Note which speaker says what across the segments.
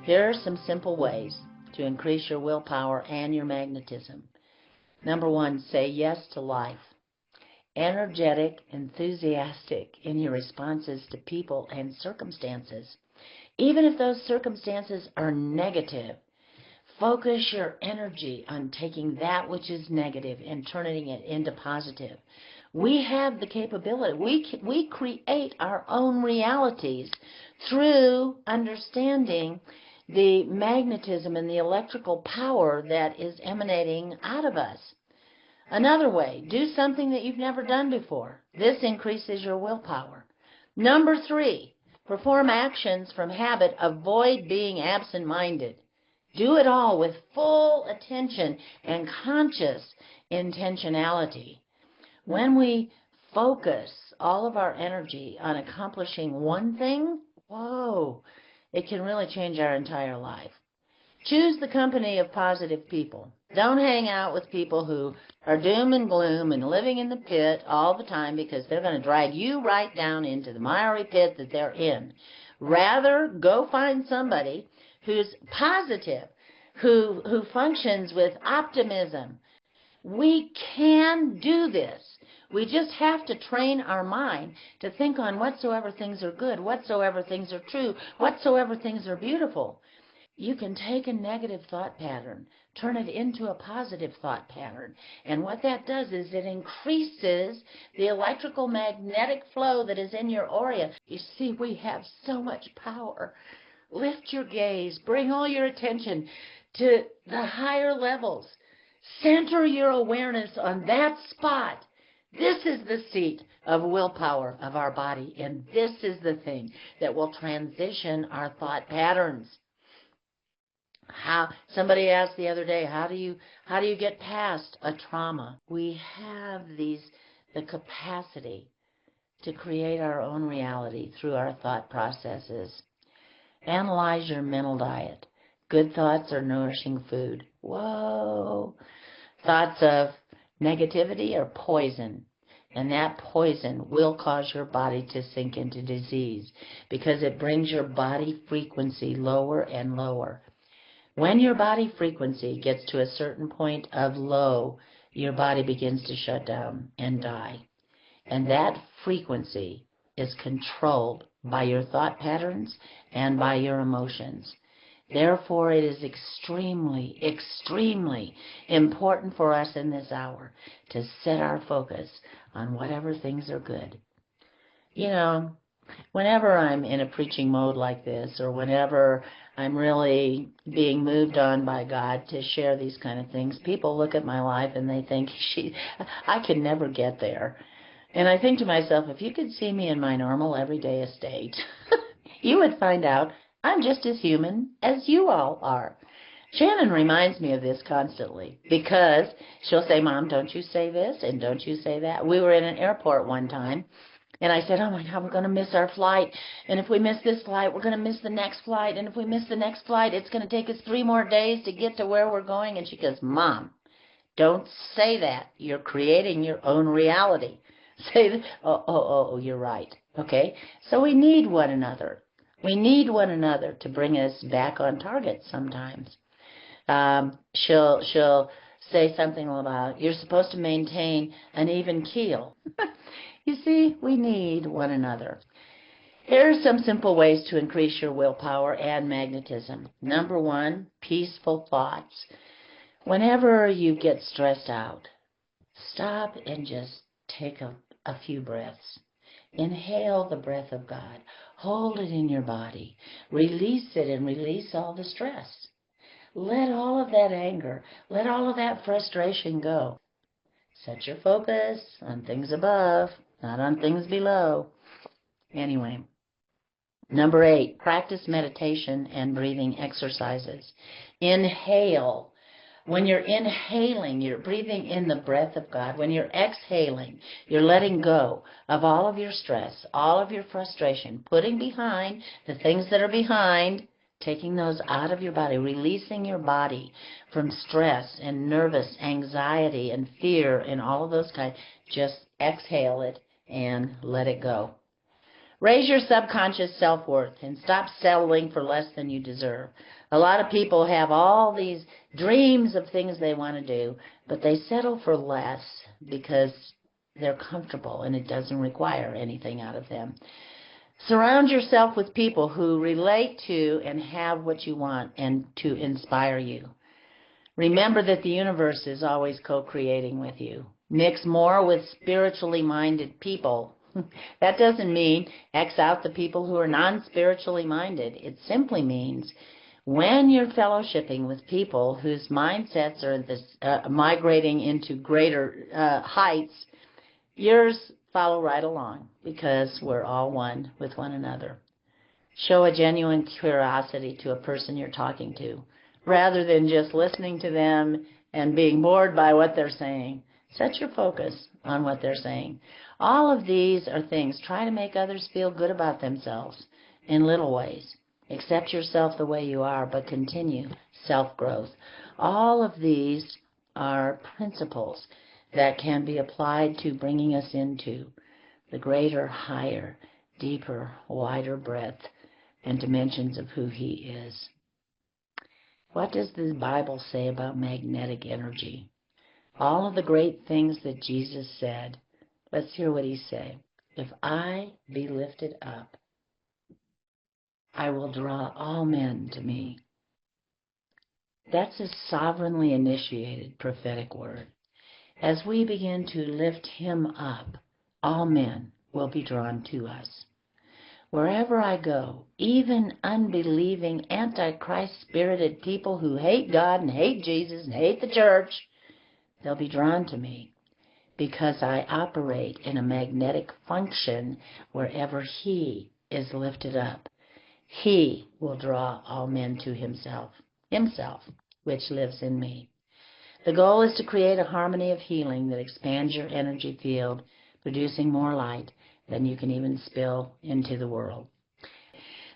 Speaker 1: Here are some simple ways to increase your willpower and your magnetism. Number one, say yes to life. Energetic, enthusiastic in your responses to people and circumstances. Even if those circumstances are negative, focus your energy on taking that which is negative and turning it into positive. We have the capability. We create our own realities through understanding the magnetism and the electrical power that is emanating out of us. Another way, do something that you've never done before. This increases your willpower. Number three, perform actions from habit. Avoid being absent-minded. Do it all with full attention and conscious intentionality. When we focus all of our energy on accomplishing one thing, whoa, it can really change our entire life. Choose the company of positive people. Don't hang out with people who are doom and gloom and living in the pit all the time, because they're going to drag you right down into the miry pit that they're in. Rather, go find somebody who's positive, who functions with optimism. We can do this. We just have to train our mind to think on whatsoever things are good, whatsoever things are true, whatsoever things are beautiful. You can take a negative thought pattern, turn it into a positive thought pattern. And what that does is it increases the electrical magnetic flow that is in your aura. You see, we have so much power. Lift your gaze. Bring all your attention to the higher levels. Center your awareness on that spot. This is the seat of willpower of our body, and this is the thing that will transition our thought patterns. Somebody asked the other day, how do you get past a trauma? We have the capacity to create our own reality through our thought processes. Analyze your mental diet. Good thoughts are nourishing food. Whoa! Thoughts of negativity are poison, and that poison will cause your body to sink into disease because it brings your body frequency lower and lower. When your body frequency gets to a certain point of low, your body begins to shut down and die. And that frequency is controlled by your thought patterns and by your emotions. Therefore, it is extremely, extremely important for us in this hour to set our focus on whatever things are good. You know, whenever I'm in a preaching mode like this, or whenever I'm really being moved on by God to share these kind of things, people look at my life and they think, I can never get there. And I think to myself, if you could see me in my normal everyday estate, you would find out I'm just as human as you all are. Shannon reminds me of this constantly, because she'll say, Mom, don't you say this and don't you say that. We were in an airport one time, and I said, oh my God, we're going to miss our flight. And if we miss this flight, we're going to miss the next flight. And if we miss the next flight, it's going to take us 3 more days to get to where we're going. And she goes, Mom, don't say that. You're creating your own reality. Say that. Oh, you're right. Okay? So we need one another. We need one another to bring us back on target sometimes. She'll say something about, you're supposed to maintain an even keel. You see, we need one another. Here are some simple ways to increase your willpower and magnetism. Number one, peaceful thoughts. Whenever you get stressed out, stop and just take a few breaths. Inhale the breath of God. Hold it in your body. Release it and release all the stress. Let all of that anger, let all of that frustration go. Set your focus on things above, not on things below. Anyway, number 8, practice meditation and breathing exercises. Inhale. When you're inhaling, you're breathing in the breath of God. When you're exhaling, you're letting go of all of your stress, all of your frustration, putting behind the things that are behind, taking those out of your body, releasing your body from stress and nervous anxiety and fear and all of those kinds. Just exhale it and let it go. Raise your subconscious self-worth and stop settling for less than you deserve. A lot of people have all these dreams of things they want to do, but they settle for less because they're comfortable and it doesn't require anything out of them. Surround yourself with people who relate to and have what you want and to inspire you. Remember that the universe is always co-creating with you. Mix more with spiritually minded people. That doesn't mean X out the people who are non-spiritually minded. It simply means when you're fellowshipping with people whose mindsets are migrating into greater heights, yours follow right along because we're all one with one another. Show a genuine curiosity to a person you're talking to, rather than just listening to them and being bored by what they're saying. Set your focus on what they're saying. All of these are things. Try to make others feel good about themselves in little ways. Accept yourself the way you are, but continue self-growth. All of these are principles that can be applied to bringing us into the greater, higher, deeper, wider breadth and dimensions of who He is. What does the Bible say about magnetic energy? All of the great things that Jesus said. Let's hear what He said. If I be lifted up, I will draw all men to me. That's a sovereignly initiated prophetic word. As we begin to lift Him up, all men will be drawn to us. Wherever I go, even unbelieving, antichrist-spirited people who hate God and hate Jesus and hate the church, they'll be drawn to me because I operate in a magnetic function wherever He is lifted up. He will draw all men to Himself, which lives in me. The goal is to create a harmony of healing that expands your energy field, producing more light than you can even spill into the world.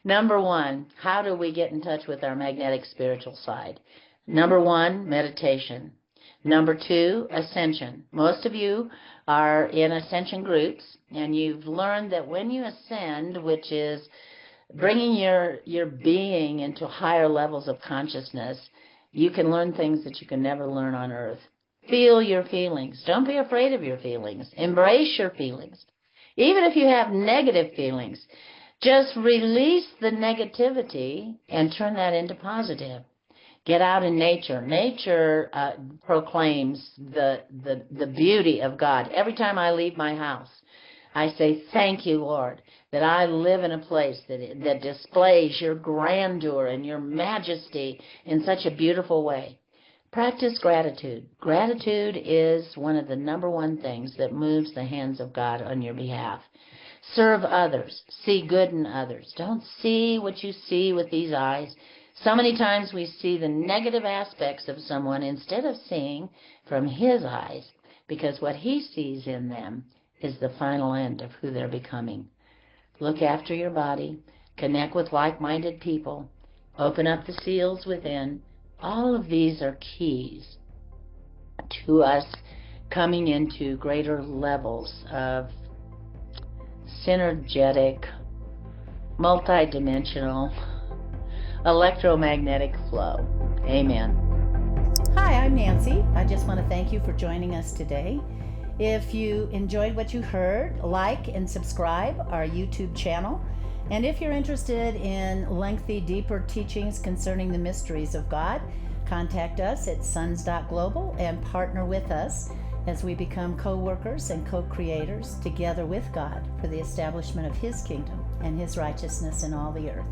Speaker 1: Number one, how do we get in touch with our magnetic spiritual side? Number one, meditation. Number two, ascension. Most of you are in ascension groups, and you've learned that when you ascend, which is bringing your being into higher levels of consciousness, you can learn things that you can never learn on earth. Feel your feelings. Don't be afraid of your feelings. Embrace your feelings. Even if you have negative feelings, just release the negativity and turn that into positive. Get out in nature. Nature proclaims the beauty of God. Every time I leave my house, I say, thank you, Lord, that I live in a place that displays your grandeur and your majesty in such a beautiful way. Practice gratitude. Gratitude is one of the number one things that moves the hands of God on your behalf. Serve others. See good in others. Don't see what you see with these eyes. So many times we see the negative aspects of someone instead of seeing from His eyes, because what He sees in them is the final end of who they're becoming. Look after your body. Connect with like-minded people. Open up the seals within. All of these are keys to us coming into greater levels of synergetic, multidimensional, electromagnetic flow. Amen.
Speaker 2: Hi, I'm Nancy. I just want to thank you for joining us today. If you enjoyed what you heard, like and subscribe our YouTube channel. And if you're interested in lengthy, deeper teachings concerning the mysteries of God, contact us at sons.global and partner with us as we become co-workers and co-creators together with God for the establishment of His kingdom and His righteousness in all the earth.